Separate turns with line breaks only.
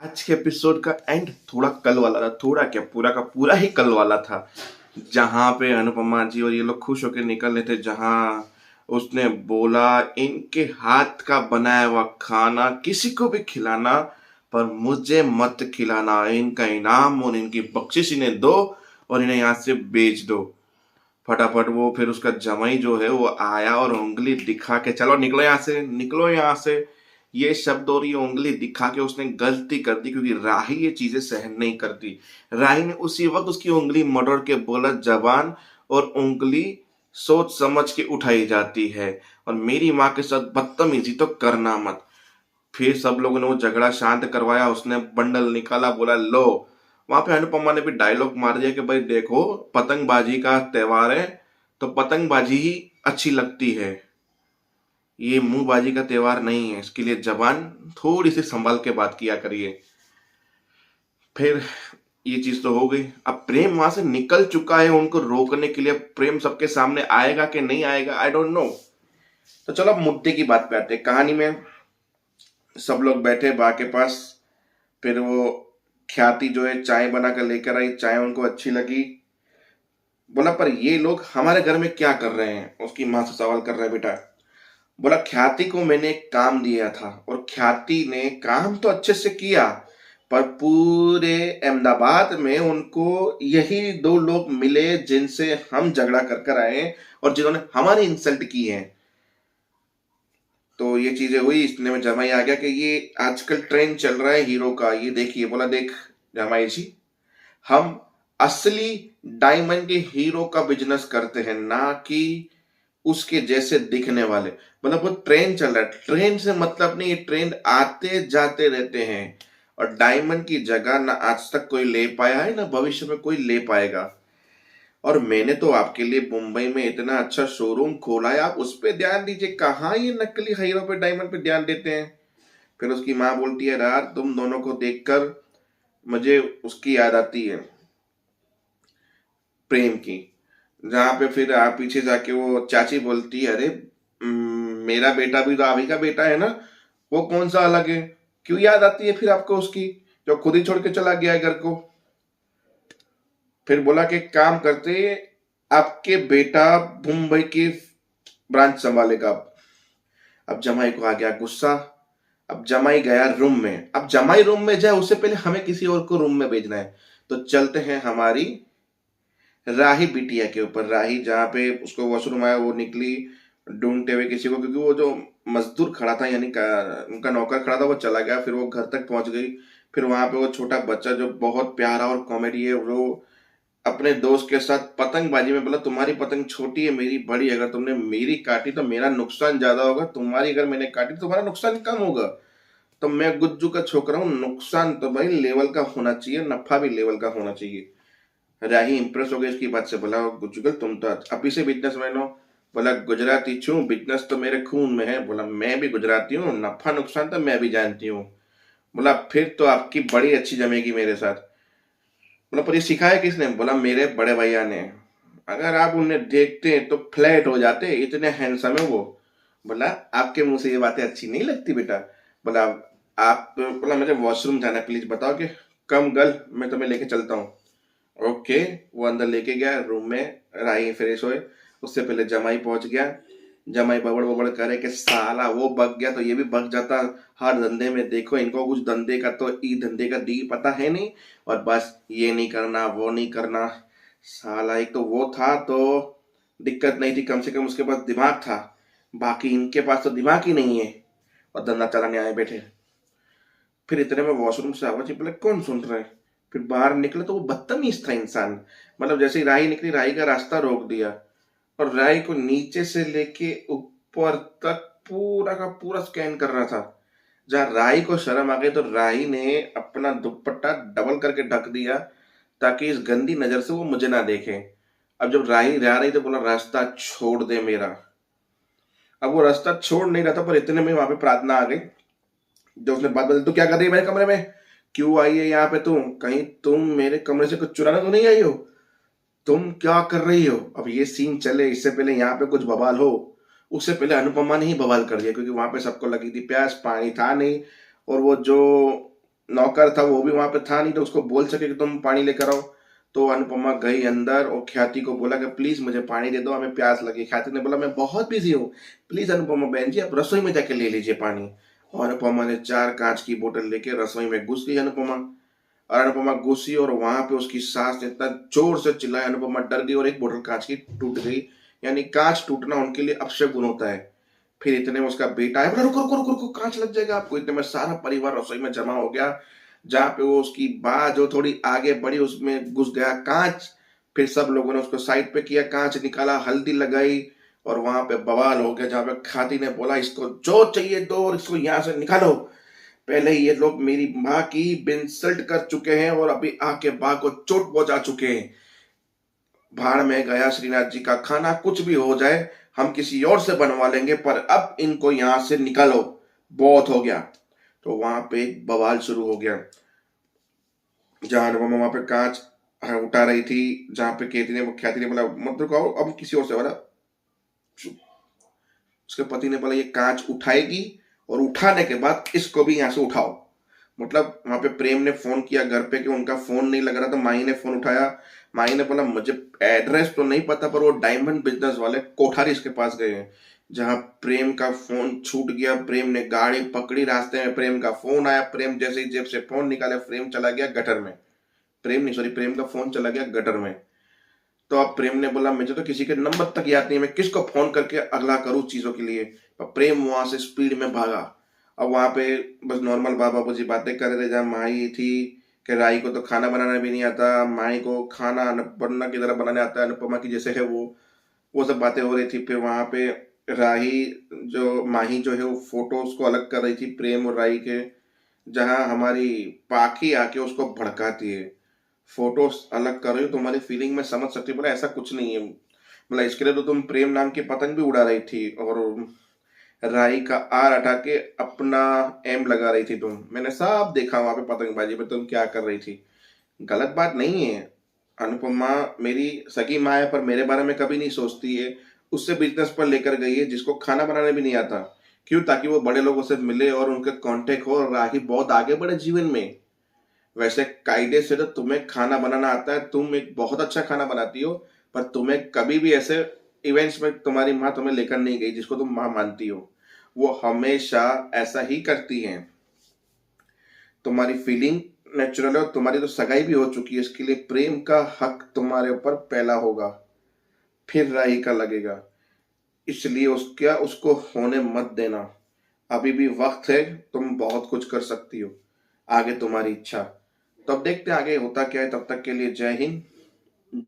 आज के एपिसोड का एंड थोड़ा कल वाला था। थोड़ा क्या, पूरा का पूरा ही कल वाला था। जहां पे अनुपमा जी और ये लोग खुश होकर निकल रहे थे, जहां उसने बोला इनके हाथ का बनाया हुआ खाना किसी को भी खिलाना, पर मुझे मत खिलाना। इनका इनाम और इनकी बख्शिश इन्हें दो और इन्हें यहाँ से बेच दो। फटाफट वो फिर उसका जमाई जो है वो आया और उंगली दिखा के, चलो निकलो यहाँ से, निकलो यहाँ से, ये शब्द और ये उंगली दिखा के उसने गलती कर दी, क्योंकि राही ये चीजें सहन नहीं करती। राही ने उसी वक्त उसकी उंगली मरोड़ के बोला, जबान और उंगली सोच समझ के उठाई जाती है, और मेरी माँ के साथ बदतमीजी तो करना मत। फिर सब लोगों ने वो झगड़ा शांत करवाया, उसने बंडल निकाला, बोला लो। वहां पे अनुपमा ने भी डायलॉग मार दिया कि भाई देखो, पतंगबाजी का त्योहार है तो पतंगबाजी ही अच्छी लगती है, ये मुंहबाजी का त्योहार नहीं है। इसके लिए जबान थोड़ी सी संभाल के बात किया करिए। फिर ये चीज तो हो गई। अब प्रेम वहां से निकल चुका है, उनको रोकने के लिए प्रेम सबके सामने आएगा कि नहीं आएगा, आई डोंट नो। तो चलो अब मुद्दे की बात पे आते हैं। कहानी में सब लोग बैठे बा के पास। फिर वो ख्याति जो है चाय बना कर लेकर आई, चाय उनको अच्छी लगी। बोला पर ये लोग हमारे घर में क्या कर रहे हैं, उसकी माँ से सवाल कर रहा है बेटा। बोला ख्याति को मैंने एक काम दिया था और ख्याति ने काम तो अच्छे से किया, पर पूरे अहमदाबाद में उनको यही दो लोग मिले जिनसे हम झगड़ा कर कर आए और जिन्होंने हमारी इंसल्ट की है। तो ये चीजें हुई, इतने में जमाई आ गया कि ये आजकल ट्रेंड चल रहा है हीरो का, ये देखिए। बोला देख जमाई जी, हम असली डायमंड के हीरो का बिजनेस करते हैं, ना कि उसके जैसे दिखने वाले। मतलब वो ट्रेंड चल रहा है, ट्रेंड से मतलब नहीं, ये ट्रेंड आते जाते रहते हैं। और डायमंड की जगह ना आज तक कोई ले पाया है, ना भविष्य में कोई ले पाएगा। और मैंने तो आपके लिए मुंबई में इतना अच्छा शोरूम खोला है, आप उस पर ध्यान दीजिए। कहाँ ये नकली हीरो पे, डायमंड पे ध्यान देते हैं। फिर उसकी माँ बोलती है, रात तुम दोनों को देखकर मुझे उसकी याद आती है, प्रेम की। जहाँ पे फिर आप पीछे जाके वो चाची बोलती है, अरे मेरा बेटा भी तो आप ही का बेटा है ना, वो कौन सा अलग है। क्यों याद आती है फिर आपको उसकी, जो खुद ही छोड़ के चला गया है घर को। फिर बोला कि काम करते, आपके बेटा मुंबई की ब्रांच संभालेगा। अब जमाई को आ गया गुस्सा। अब जमाई गया रूम में। अब जमाई रूम में जाए उससे पहले हमें किसी और को रूम में भेजना है। तो चलते हैं हमारी राही बिटिया के ऊपर। राही जहाँ पे उसको वॉशरूम आया, वो निकली ढूंढते हुए किसी को, क्योंकि वो जो मजदूर खड़ा था, यानी उनका नौकर खड़ा था, वो चला गया। फिर वो घर तक पहुंच गई। फिर वहां पे वो छोटा बच्चा जो बहुत प्यारा और कॉमेडी है, वो अपने दोस्त के साथ पतंगबाजी में बोला, तुम्हारी पतंग छोटी है, मेरी बड़ी, अगर तुमने मेरी काटी तो मेरा नुकसान ज्यादा होगा, तुम्हारी अगर मैंने काटी तो तुम्हारा नुकसान कम होगा। तो मैं गुज्जू का छोकरा हूँ, नुकसान तो भाई लेवल का होना चाहिए, नफा भी लेवल का होना चाहिए। राही इंप्रेस हो गया इसकी बात से। बोला गुज्जूगल तुम तो अभी से बिजनेसमैन हो। बोला गुजराती छू, बिजनेस तो मेरे खून में है। बोला मैं भी गुजराती हूँ, नफा नुकसान तो मैं भी जानती हूँ। बोला फिर तो आपकी बड़ी अच्छी जमेगी मेरे साथ। बोला पर ये सिखाया किसने। बोला मेरे बड़े भैया ने, अगर आप उन्हें देखते तो फ्लैट हो जाते, इतने हैंडसम है वो। बोला आपके मुंह से ये बातें अच्छी नहीं लगती बेटा। बोला आप, बोला मुझे वॉशरूम जाना है, प्लीज बताओ कि कम गर्ल, मैं तुम्हें लेके चलता हूँ। ओके। वो अंदर लेके गया रूम में। राही फ्रेश हुए, उससे पहले जमाई पहुंच गया। जमाई बबड़ बबड़ करे कि साला वो बग गया तो ये भी बग जाता। हर धंधे में देखो इनको कुछ धंधे का तो ई धंधे का दी पता है नहीं, और बस ये नहीं करना वो नहीं करना। साला एक तो वो था तो दिक्कत नहीं थी, कम से कम उसके पास दिमाग था। बाकी इनके पास तो दिमाग ही नहीं है और धंधा चलाने आए बैठे। फिर इतने में वॉशरूम से आवाज आई, बोले कौन सुन रहा है। फिर बाहर निकले तो वो बदतमीज था इंसान। मतलब जैसे ही राही निकली, राही का रास्ता रोक दिया और राही को नीचे से लेके ऊपर तक पूरा का पूरा स्कैन कर रहा था। जहां राही को शर्म आ गई तो राही ने अपना दुपट्टा डबल करके ढक दिया, ताकि इस गंदी नजर से वो मुझे ना देखे। अब जब राही जा रही तो बोला रास्ता छोड़ दे मेरा। अब वो रास्ता छोड़ नहीं रहा था, पर इतने में वहां पे प्रार्थना आ गई। जो उसने बात बदल, तू क्या कर रही है मेरे कमरे में, क्यों आई है यहाँ पे तुम, कहीं तुम मेरे कमरे से कुछ चुराने तो नहीं आई हो, तुम क्या कर रही हो। अब ये सीन चले, इससे पहले यहाँ पे कुछ बवाल हो, उससे पहले अनुपमा ने ही बवाल कर दिया, क्योंकि वहां पे सबको लगी थी प्यास, पानी था नहीं। और वो जो नौकर था वो भी वहां पे था नहीं, तो उसको बोल सके कि तुम पानी लेकर आओ। तो अनुपमा गई अंदर और ख्याति को बोला कि प्लीज मुझे पानी दे दो, हमें प्यास लगी। ख्याति ने बोला मैं बहुत बिजी हूँ, प्लीज अनुपमा बहन जी आप रसोई में जाके ले लीजिए पानी। और अनुपमा ने 4 कांच की बोतल लेके रसोई में घुस गई अनुपमा। और अनुपमा घुसी और वहां पे उसकी सास ने इतना जोर से चिल्लाया, अनुपमा डर गई और एक बोतल कांच की टूट गई। यानी कांच टूटना उनके लिए अपशगुन होता है। फिर इतने में उसका बेटा आया, बोला रुको रुको रुको रुको, कांच लग जाएगा आपको। इतने में सारा परिवार रसोई में जमा हो गया। जहाँ पे वो उसकी बाँ जो थोड़ी आगे बढ़ी उसमें घुस गया कांच। फिर सब लोगों ने उसको साइड पे किया, कांच निकाला, हल्दी लगाई और वहां पे बवाल हो गया। जहाँ पे खाती ने बोला इसको जो चाहिए दो और इसको यहाँ से निकालो, पहले ही ये लोग मेरी माँ की इंसल्ट कर चुके हैं और अभी आके माँ को चोट पहुंचा चुके हैं। भाड़ में गया श्रीनाथ जी का खाना, कुछ भी हो जाए हम किसी और से बनवा लेंगे, पर अब इनको यहां से निकालो, बहुत हो गया। तो वहां पे एक बवाल शुरू हो गया। जहां अनुपमा वहां पे कांच उठा रही थी, जहां पे ख्याति ने बोला मत रुकाओ, अब किसी और से बोला। उसके पति ने बोला ये कांच उठाएगी और उठाने के बाद इसको भी यहाँ से उठाओ। मतलब वहां पे प्रेम ने फोन किया घर पे कि उनका फोन नहीं लग रहा, तो माही ने फोन उठाया। माही ने बोला मुझे एड्रेस तो नहीं पता, पर वो डायमंड बिजनेस वाले कोठारी इसके पास गए हैं। जहां प्रेम का फोन छूट गया, प्रेम ने गाड़ी पकड़ी, रास्ते में प्रेम का फोन आया, प्रेम जैसे ही जेब से फोन निकाले प्रेम चला गया गटर में। प्रेम नहीं, सॉरी, प्रेम का फोन चला गया गटर में। तो अब प्रेम ने बोला मुझे तो किसी के नंबर तक याद नहीं, मैं किसको फोन करके अगला करूं चीजों के लिए। पर प्रेम वहां से स्पीड में भागा। अब वहां पे बस नॉर्मल बाबा बुझी बातें कर रहे थे। जहाँ माही थी कि राई को तो खाना बनाना भी नहीं आता, माही को खाना अन्नपूर्णा की तरह बनाने आता है, अनुपमा की जैसे है वो सब बातें हो रही थी। फिर वहां पे राही जो माही जो है वो फोटोज को अलग कर रही थी प्रेम और राई के। जहाँ हमारी पाखी आके उसको भड़काती है, फोटोज अलग कर रही हो, तुम्हारी फीलिंग में समझ सकती हो। बोला ऐसा कुछ नहीं है, मतलब इसके लिए तो तुम प्रेम नाम की पतंग भी उड़ा रही थी और राई का आर हटा के अपना एम लगा रही थी तुम। मैंने सब देखा वहां पे पतंगबाजी में तुम क्या कर रही थी। गलत बात नहीं है। अनुपमा मेरी सगी माँ है, पर मेरे बारे में कभी नहीं सोचती है। उससे बिजनेस पर लेकर गई है जिसको खाना बनाने भी नहीं आता। क्यों? ताकि वो बड़े लोगों से मिले और उनके कांटेक्ट हो और राही बहुत आगे बढ़े जीवन में। वैसे कायदे से तो तुम्हें खाना बनाना आता है, तुम एक बहुत अच्छा खाना बनाती हो, पर तुम्हें कभी भी ऐसे इवेंट्स में तुम्हारी माँ तुम्हें लेकर नहीं गई जिसको तुम माँ मानती हो। वो हमेशा ऐसा ही करती हैं। तुम्हारी फीलिंग नेचुरल है और तुम्हारी तो सगाई भी हो चुकी है, इसके लिए प्रेम का हक तुम्हारे ऊपर पहला होगा, फिर राही का लगेगा। इसलिए उसको होने मत देना। अभी भी वक्त है, तुम बहुत कुछ कर सकती हो, आगे तुम्हारी इच्छा। तब देखते हैं आगे होता क्या है। तब तक के लिए जय हिंद,